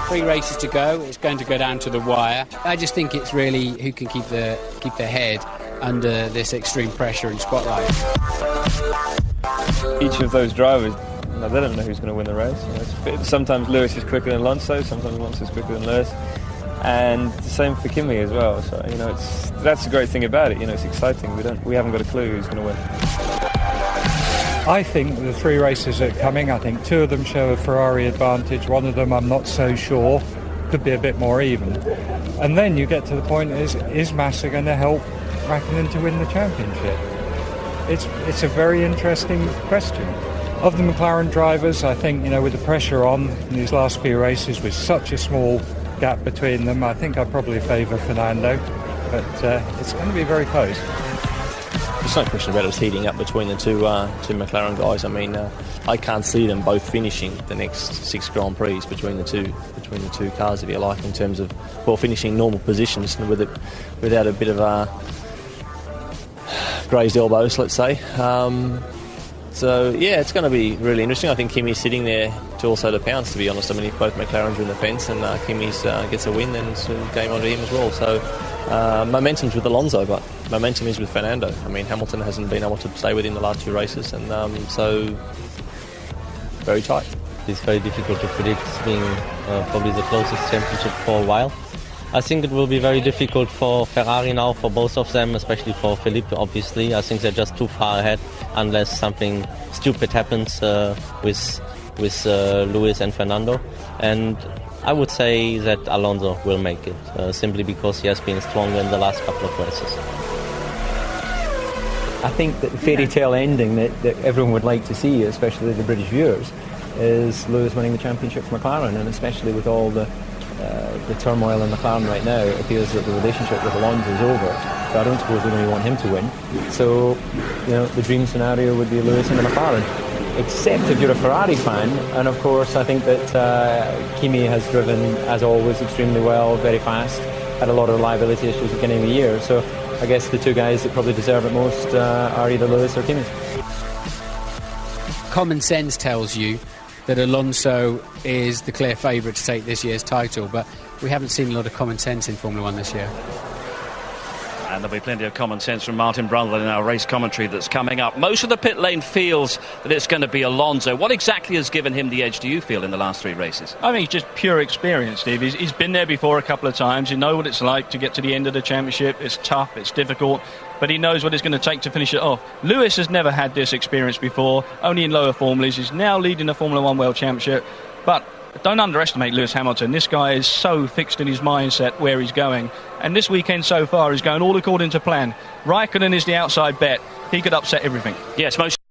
Three races to go. It's going to go down to the wire. I just think it's really who can keep their head under this extreme pressure and spotlight. Each of those drivers, they don't know who's going to win the race. Sometimes Lewis is quicker than Alonso, sometimes Alonso is quicker than Lewis, and the same for Kimi as well. So that's the great thing about it. It's exciting. We haven't got a clue who's going to win. I think the three races are coming. I think two of them show a Ferrari advantage. One of them I'm not so sure. Could be a bit more even. And then you get to the point: is Massa going to help Räikkönen to win the championship? It's a very interesting question. Of the McLaren drivers, I think, with the pressure on in these last few races, with such a small gap between them, I think I'd probably favour Fernando. But it's going to be very close. There's no question about it. It's heating up between the two McLaren guys. I mean, I can't see them both finishing the next 6 Grand Prix between the two cars, if you like, in terms of finishing normal positions and without a bit of grazed elbows, let's say. So yeah, it's going to be really interesting. I think Kimi's sitting there to also the pounce, to be honest. I mean, if both McLarens are in the fence and Kimi's gets a win, then it's a game on to him as well. So momentum's with Alonso, but momentum is with Fernando. I mean, Hamilton hasn't been able to stay within the last 2 races, and so very tight. It's very difficult to predict. It's being probably the closest championship for a while. I think it will be very difficult for Ferrari now, for both of them, especially for Felipe, obviously. I think they're just too far ahead unless something stupid happens with Lewis and Fernando. And I would say that Alonso will make it, simply because he has been stronger in the last couple of races. I think that the fairy tale ending that everyone would like to see, especially the British viewers, is Lewis winning the championship for McLaren, and especially with all the turmoil in McLaren right now, it appears that the relationship with Alonso is over. So I don't suppose they really want him to win. So, the dream scenario would be Lewis in the McLaren. Except if you're a Ferrari fan, and of course I think that Kimi has driven, as always, extremely well, very fast, had a lot of reliability issues at the beginning of the year. So I guess the two guys that probably deserve it most are either Lewis or Kimi. Common sense tells you that Alonso is the clear favourite to take this year's title, but we haven't seen a lot of common sense in Formula One this year. And there'll be plenty of common sense from Martin Brundle in our race commentary that's coming up. Most of the pit lane feels that it's going to be Alonso. What exactly has given him the edge, do you feel, in the last 3 races? I think it's just pure experience, Steve. He's been there before a couple of times. You know what it's like to get to the end of the championship. It's tough, it's difficult, but he knows what it's going to take to finish it off. Lewis has never had this experience before, only in lower formulas. He's now leading the Formula One World Championship, but don't underestimate Lewis Hamilton. This guy is so fixed in his mindset where he's going. And this weekend so far is going all according to plan. Räikkönen is the outside bet. He could upset everything. Yes, most